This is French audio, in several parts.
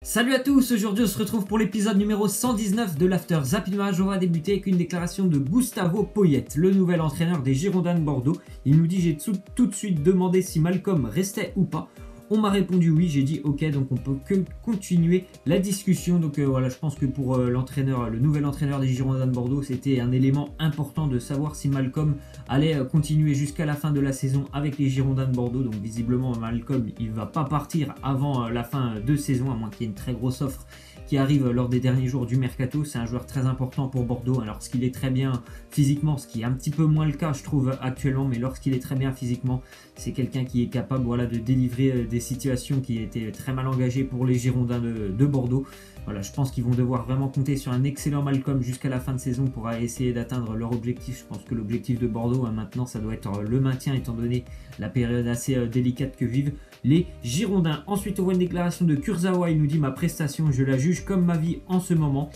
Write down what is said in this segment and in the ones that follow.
Salut à tous, aujourd'hui on se retrouve pour l'épisode numéro 119 de l'After Zapping Match. On va débuter avec une déclaration de Gustavo Poyet, le nouvel entraîneur des Girondins de Bordeaux. Il nous dit: j'ai tout de suite demandé si Malcolm restait ou pas. On m'a répondu oui, j'ai dit ok, donc on peut que continuer la discussion. Donc voilà, je pense que pour l'entraîneur, le nouvel entraîneur des Girondins de Bordeaux, c'était un élément important de savoir si Malcolm allait continuer jusqu'à la fin de la saison avec les Girondins de Bordeaux. Donc visiblement Malcolm, il ne va pas partir avant la fin de saison, à moins qu'il y ait une très grosse offre qui arrive lors des derniers jours du mercato. C'est un joueur très important pour Bordeaux, lorsqu'il est très bien physiquement, ce qui est un petit peu moins le cas je trouve actuellement, mais lorsqu'il est très bien physiquement, c'est quelqu'un qui est capable de délivrer des situations qui étaient très mal engagées pour les Girondins de Bordeaux. Voilà, je pense qu'ils vont devoir vraiment compter sur un excellent Malcolm jusqu'à la fin de saison pour essayer d'atteindre leur objectif. Je pense que l'objectif de Bordeaux maintenant, ça doit être le maintien, étant donné la période assez délicate que vivent les Girondins. Ensuite, on voit une déclaration de Kurzawa. Il nous dit: ma prestation, je la juge comme ma vie en ce moment.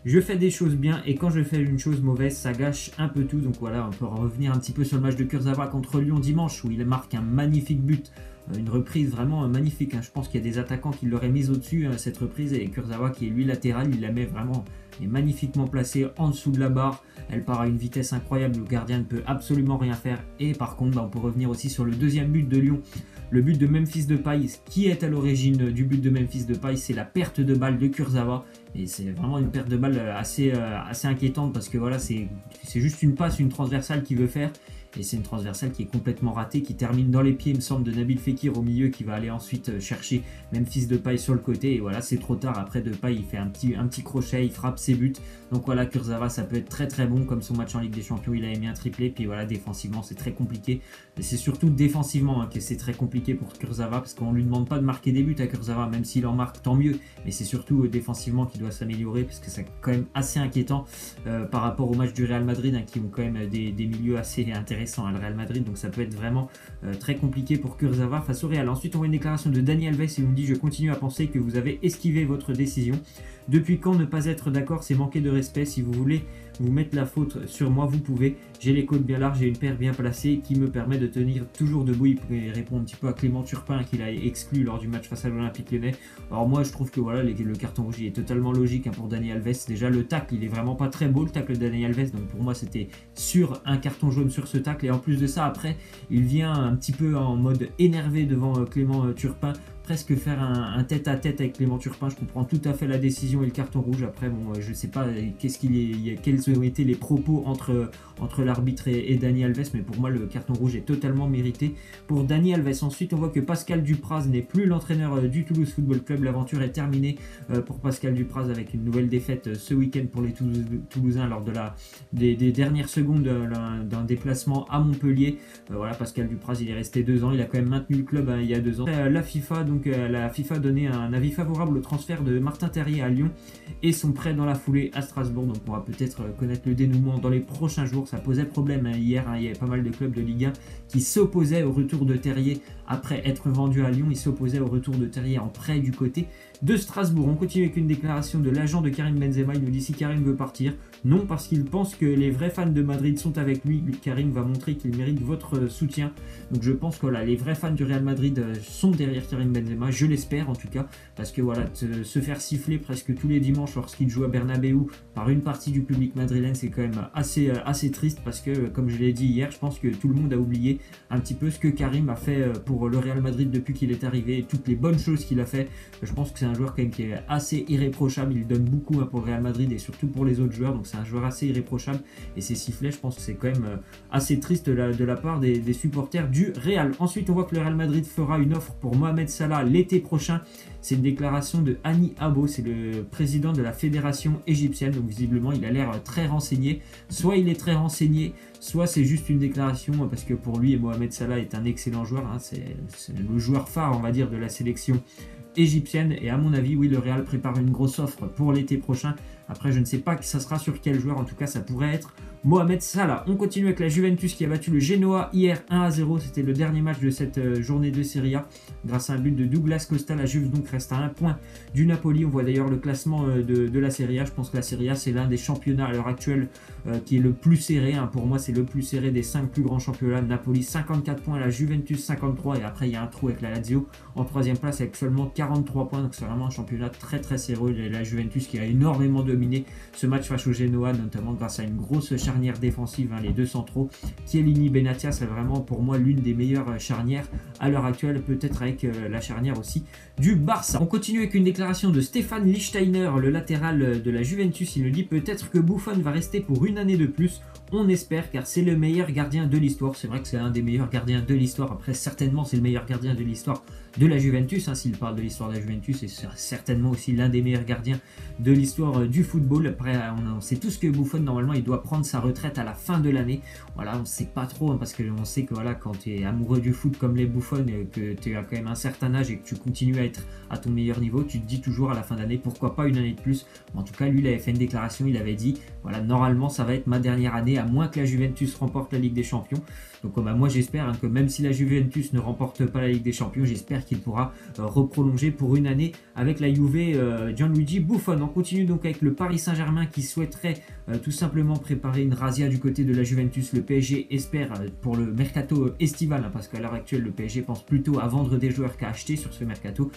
Je fais des choses bien et quand je fais une chose mauvaise, ça gâche un peu tout. Donc voilà, on peut revenir un petit peu sur le match de Kurzawa contre Lyon dimanche où il marque un magnifique but. Une reprise vraiment magnifique. Je pense qu'il y a des attaquants qui l'auraient mise au-dessus, cette reprise. Et Kurzawa, qui est lui latéral, il la met vraiment magnifiquement placée en dessous de la barre. Elle part à une vitesse incroyable. Le gardien ne peut absolument rien faire. Et par contre, on peut revenir aussi sur le deuxième but de Lyon. Le but de Memphis Depay, qui est à l'origine du but de Memphis Depay, c'est la perte de balle de Kurzawa. Et c'est vraiment une perte de balle assez inquiétante, parce que voilà, c'est juste une passe, une transversale qu'il veut faire. Et c'est une transversale qui est complètement ratée, qui termine dans les pieds, il me semble, de Nabil Fekir au milieu, qui va aller ensuite chercher Memphis Depay sur le côté. Et voilà, c'est trop tard. Après, Depay, il fait un petit crochet, il frappe ses buts. Donc voilà, Kurzawa, ça peut être très très bon. Comme son match en Ligue des Champions, il avait mis un triplé. Puis voilà, défensivement, c'est très compliqué. Et c'est surtout défensivement que c'est très compliqué pour Kurzawa, parce qu'on ne lui demande pas de marquer des buts à Kurzawa, même s'il en marque, tant mieux. Mais c'est surtout défensivement qu'il doit s'améliorer, parce que c'est quand même assez inquiétant par rapport au match du Real Madrid, qui ont quand même des milieux assez intéressants à le Real Madrid. Donc ça peut être vraiment très compliqué pour Kurzawa face au Real. Ensuite, on voit une déclaration de Dani Alves. Il nous dit: je continue à penser que vous avez esquivé votre décision. Depuis quand ne pas être d'accord, c'est manquer de respect. Si vous voulez vous mettre la faute sur moi, vous pouvez. J'ai les côtes bien larges, j'ai une paire bien placée qui me permet de tenir toujours debout. Il répond un petit peu à Clément Turpin, qu'il a exclu lors du match face à l'Olympique Lyonnais. Alors moi, je trouve que voilà, le carton rouge, il est totalement logique pour Dani Alves. Déjà, le tacle, il est vraiment pas très beau, le tacle de Dani Alves. Donc pour moi, c'était sur un carton jaune sur ce tacle. Et en plus de ça, après, il vient un petit peu en mode énervé devant Clément Turpin, presque faire un tête-à-tête avec Clément Turpin. Je comprends tout à fait la décision et le carton rouge. Après, bon, je sais pas quels ont été les propos entre l'arbitre et Dani Alves, mais pour moi, le carton rouge est totalement mérité pour Dani Alves. Ensuite, on voit que Pascal Dupraz n'est plus l'entraîneur du Toulouse Football Club. L'aventure est terminée pour Pascal Dupraz, avec une nouvelle défaite ce week-end pour les Toulousains lors des dernières secondes d'un déplacement à Montpellier. Voilà, Pascal Dupraz, il est resté 2 ans. Il a quand même maintenu le club il y a 2 ans. La FIFA a donné un avis favorable au transfert de Martin Terrier à Lyon et son prêt dans la foulée à Strasbourg. Donc on va peut-être connaître le dénouement dans les prochains jours. Ça posait problème hier. Il y avait pas mal de clubs de Ligue 1 qui s'opposaient au retour de Terrier après être vendu à Lyon. Ils s'opposaient au retour de Terrier en prêt du côté de Strasbourg. On continue avec une déclaration de l'agent de Karim Benzema. Il nous dit: si Karim veut partir, non, parce qu'il pense que les vrais fans de Madrid sont avec lui. Karim va montrer qu'il mérite votre soutien. Donc je pense que voilà, les vrais fans du Real Madrid sont derrière Karim Benzema, je l'espère en tout cas, parce que voilà, se faire siffler presque tous les dimanches lorsqu'il joue à Bernabeu par une partie du public madrilène, c'est quand même assez triste, parce que comme je l'ai dit hier, je pense que tout le monde a oublié un petit peu ce que Karim a fait pour le Real Madrid depuis qu'il est arrivé, et toutes les bonnes choses qu'il a fait. Je pense que c'est un joueur quand même qui est assez irréprochable. Il donne beaucoup pour le Real Madrid et surtout pour les autres joueurs, donc c'est un joueur assez irréprochable, et ces sifflets, je pense que c'est quand même assez triste de la part des supporters du Real. Ensuite, on voit que le Real Madrid fera une offre pour Mohamed Salah l'été prochain. C'est une déclaration de Hani Abo, c'est le président de la fédération égyptienne. Donc visiblement, il a l'air très renseigné. Soit il est très renseigné, soit c'est juste une déclaration, parce que pour lui, Mohamed Salah est un excellent joueur. C'est le joueur phare, on va dire, de la sélection égyptienne. Et à mon avis, oui, le Real prépare une grosse offre pour l'été prochain. Après, je ne sais pas que ça sera sur quel joueur. En tout cas, ça pourrait être Mohamed Salah. On continue avec la Juventus qui a battu le Genoa hier 1-0. C'était le dernier match de cette journée de Serie A. Grâce à un but de Douglas Costa, la Juve donc reste à 1 point du Napoli. On voit d'ailleurs le classement de la Serie A. Je pense que la Serie A, c'est l'un des championnats à l'heure actuelle qui est le plus serré. Pour moi, c'est le plus serré des 5 plus grands championnats. Napoli 54 points, la Juventus 53. Et après, il y a un trou avec la Lazio en 3e place avec seulement 43 points. Donc c'est vraiment un championnat très très serré. La Juventus qui a énormément dominé ce match face au Genoa, notamment grâce à une grosse charnière défensive, les deux centraux. Chiellini, Benatia, c'est vraiment pour moi l'une des meilleures charnières à l'heure actuelle, peut-être avec la charnière aussi du Barça. On continue avec une déclaration de Stefan Lichtsteiner, le latéral de la Juventus. Il nous dit peut-être que Buffon va rester pour une année de plus. On espère, car c'est le meilleur gardien de l'histoire. C'est vrai que c'est un des meilleurs gardiens de l'histoire. Après, certainement, c'est le meilleur gardien de l'histoire de la Juventus. S'il parle de l'histoire de la Juventus, c'est certainement aussi l'un des meilleurs gardiens de l'histoire du football. Après, on sait tous que Buffon, normalement, il doit prendre sa retraite à la fin de l'année. Voilà, on ne sait pas trop, parce qu'on sait que voilà, quand tu es amoureux du foot comme les Buffon, que tu as quand même un certain âge et que tu continues à être à ton meilleur niveau, tu te dis toujours à la fin d'année, pourquoi pas une année de plus. En tout cas, lui, il avait fait une déclaration, il avait dit, voilà, normalement, ça va être ma dernière année, à moins que la Juventus remporte la Ligue des Champions. Donc moi j'espère que même si la Juventus ne remporte pas la Ligue des Champions, j'espère qu'il pourra reprolonger pour une année avec la Juve Gianluigi Buffon. On continue donc avec le Paris Saint-Germain qui souhaiterait tout simplement préparer une razzia du côté de la Juventus. Le PSG espère pour le mercato estival, parce qu'à l'heure actuelle le PSG pense plutôt à vendre des joueurs qu'à acheter sur ce mercato.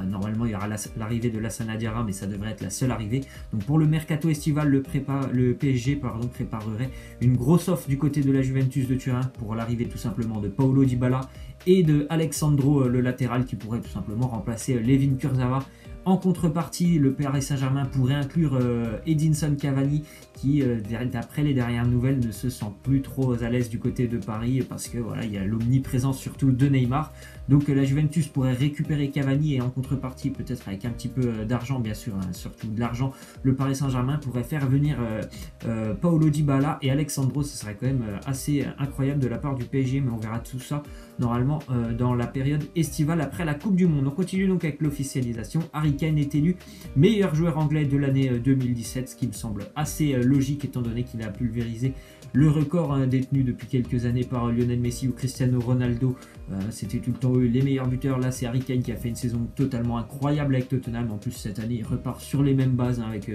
Normalement il y aura l'arrivée de Lassana Diarra, mais ça devrait être la seule arrivée. Donc pour le mercato estival, le PSG préparerait une grosse offre du côté de la Juventus de Turin pour l'arrivée tout simplement de Paulo Dybala et de Alexandro, le latéral, qui pourrait tout simplement remplacer Layvin Kurzawa. En contrepartie, le Paris Saint-Germain pourrait inclure Edinson Cavani qui, d'après les dernières nouvelles, ne se sent plus trop à l'aise du côté de Paris parce que voilà, il y a l'omniprésence surtout de Neymar. Donc la Juventus pourrait récupérer Cavani et en contrepartie, peut-être avec un petit peu d'argent, bien sûr, surtout de l'argent, le Paris Saint-Germain pourrait faire venir Paulo Dybala et Alexandro. Ce serait quand même assez incroyable de la part du PSG, mais on verra tout ça normalement dans la période estivale après la Coupe du Monde. On continue donc avec l'officialisation. Harry Kane est élu meilleur joueur anglais de l'année 2017, ce qui me semble assez logique étant donné qu'il a pulvérisé le record détenu depuis quelques années par Lionel Messi ou Cristiano Ronaldo. C'était tout le temps eux les meilleurs buteurs. Là c'est Harry Kane qui a fait une saison totalement incroyable avec Tottenham. En plus cette année il repart sur les mêmes bases avec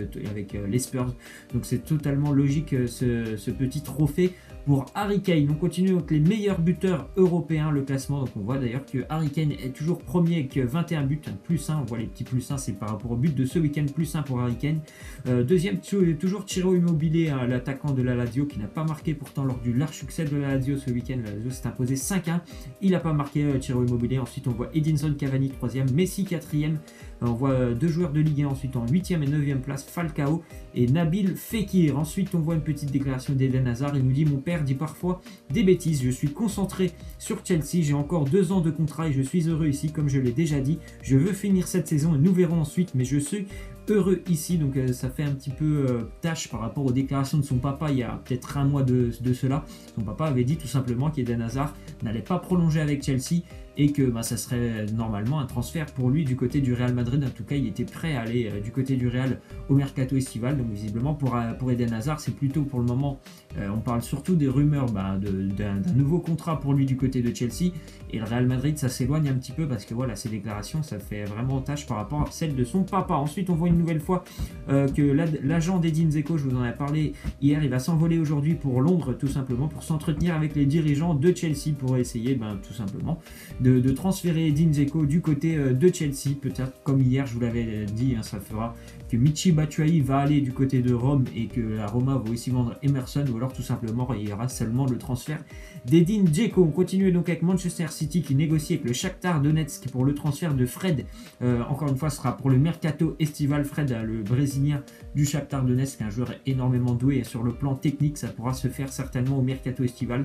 les Spurs. Donc c'est totalement logique ce petit trophée pour Harry Kane. On continue avec les meilleurs buteurs européens, le classement. Donc on voit d'ailleurs que Harry Kane est toujours premier avec 21 buts, plus 1. On voit les petits plus 1, c'est par rapport au but de ce week-end, plus 1 pour Harry Kane. Deuxième, toujours Ciro Immobile, l'attaquant de la Lazio, qui n'a pas marqué pourtant lors du large succès de la Lazio ce week-end. La Lazio s'est imposé 5-1. Il n'a pas marqué Ciro Immobile. Ensuite on voit Edinson Cavani 3e, Messi 4e. On voit deux joueurs de Ligue 1 ensuite en 8e et 9e place, Falcao et Nabil Fekir. Ensuite on voit une petite déclaration d'Eden Hazard. Il nous dit: mon père dit parfois des bêtises, je suis concentré sur Chelsea, j'ai encore 2 ans de contrat et je suis heureux ici comme je l'ai déjà dit. Je veux finir cette saison et nous verrons ensuite, mais je suis heureux ici. Donc ça fait un petit peu tâche par rapport aux déclarations de son papa il y a peut-être un mois de cela. Son papa avait dit tout simplement qu'Eden Hazard n'allait pas prolonger avec Chelsea et que ça serait normalement un transfert pour lui du côté du Real Madrid. En tout cas il était prêt à aller du côté du Real au mercato estival. Donc visiblement pour Eden Hazard c'est plutôt pour le moment, on parle surtout des rumeurs d'un nouveau contrat pour lui du côté de Chelsea, et le Real Madrid ça s'éloigne un petit peu parce que voilà, ces déclarations ça fait vraiment tâche par rapport à celle de son papa. Ensuite on voit une nouvelle fois que l'agent d'Edin Dzeko, je vous en ai parlé hier, il va s'envoler aujourd'hui pour Londres tout simplement pour s'entretenir avec les dirigeants de Chelsea pour essayer tout simplement de transférer Edin Dzeko du côté de Chelsea. Peut-être comme hier je vous l'avais dit, ça fera que Michy Batshuayi va aller du côté de Rome et que la Roma va aussi vendre Emerson, ou alors tout simplement il y aura seulement le transfert d'Edin Dzeko. On continue donc avec Manchester City qui négocie avec le Shakhtar Donetsk pour le transfert de Fred. Encore une fois ce sera pour le mercato estival. Fred, le brésilien du Shakhtar Donetsk, un joueur énormément doué et sur le plan technique ça pourra se faire certainement au mercato estival.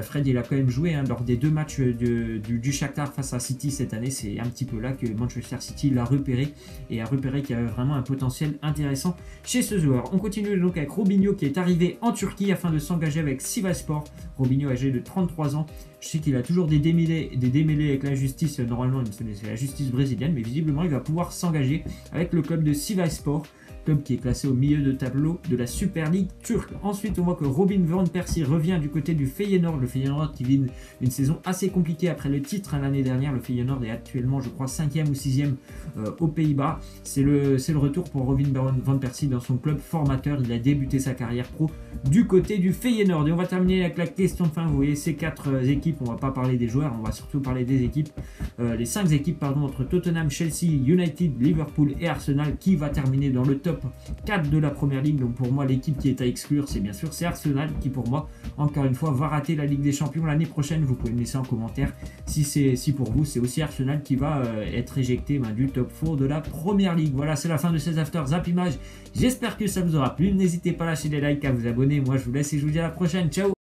Fred il a quand même joué lors des 2 matchs du Shakhtar face à City cette année. C'est un petit peu là que Manchester City l'a repéré et a repéré qu'il y avait vraiment un potentiel intéressant chez ce joueur. On continue donc avec Robinho qui est arrivé en Turquie afin de s'engager avec Sivasspor. Robinho âgé de 33 ans Je sais qu'il a toujours des démêlés avec la justice, normalement c'est la justice brésilienne, mais visiblement il va pouvoir s'engager avec le club de Sivasspor, club qui est classé au milieu de tableau de la Super League turque. Ensuite, on voit que Robin van Persie revient du côté du Feyenoord. Le Feyenoord qui vit une saison assez compliquée après le titre l'année dernière. Le Feyenoord est actuellement, je crois, 5e ou 6e aux Pays-Bas. C'est le retour pour Robin van Persie dans son club formateur. Il a débuté sa carrière pro du côté du Feyenoord. Et on va terminer avec la question de fin. Vous voyez ces 4 équipes, on va pas parler des joueurs, on va surtout parler des équipes. Les 5 équipes, pardon, entre Tottenham, Chelsea, United, Liverpool et Arsenal, qui va terminer dans le top 4 de la Première Ligue. Donc pour moi, l'équipe qui est à exclure, c'est bien sûr Arsenal, qui pour moi, encore une fois, va rater la Ligue des Champions l'année prochaine. Vous pouvez me laisser en commentaire si pour vous c'est aussi Arsenal qui va être éjecté du top 4 de la Première Ligue. Voilà, c'est la fin de ces After Zap Images. J'espère que ça vous aura plu. N'hésitez pas à lâcher des likes, à vous abonner. Moi je vous laisse et je vous dis à la prochaine. Ciao.